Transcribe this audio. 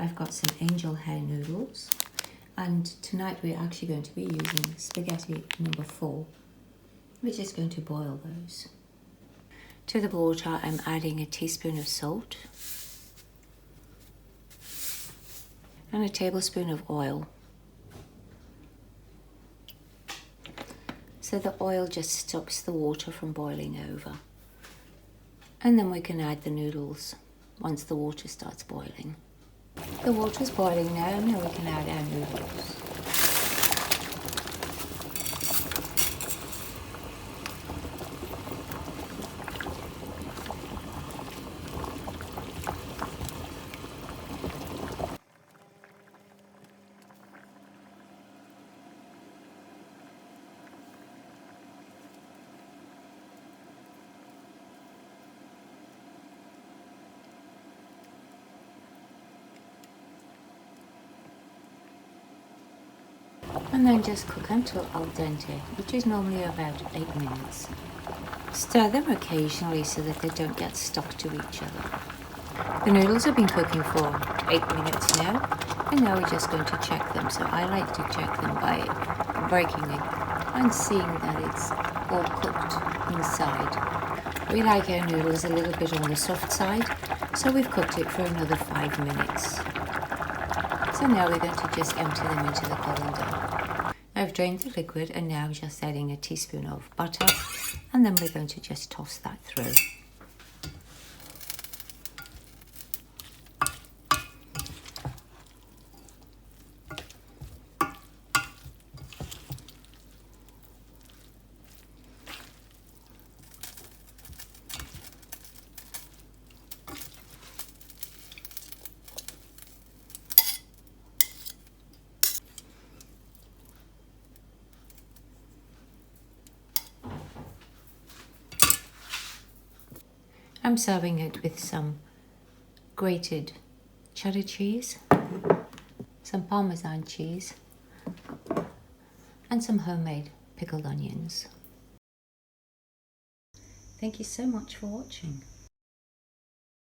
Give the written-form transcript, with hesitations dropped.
I've got some angel hair noodles, and tonight we're actually going to be using spaghetti number 4. We're just going to boil those. To the water, I'm adding a teaspoon of salt and a tablespoon of oil. So the oil just stops the water from boiling over. And then we can add the noodles once the water starts boiling. The water's boiling now, and then we can add our noodles. And then just cook until al dente, which is normally about 8 minutes. Stir them occasionally so that they don't get stuck to each other. The noodles have been cooking for 8 minutes now, and now we're just going to check them. So I like to check them by breaking it and seeing that it's all cooked inside. We like our noodles a little bit on the soft side, so we've cooked it for another 5 minutes. So now we're going to just empty them into the colander. I've drained the liquid and now just adding a teaspoon of butter, and then we're going to just toss that through. I'm serving it with some grated cheddar cheese, some Parmesan cheese, and some homemade pickled onions. Thank you so much for watching.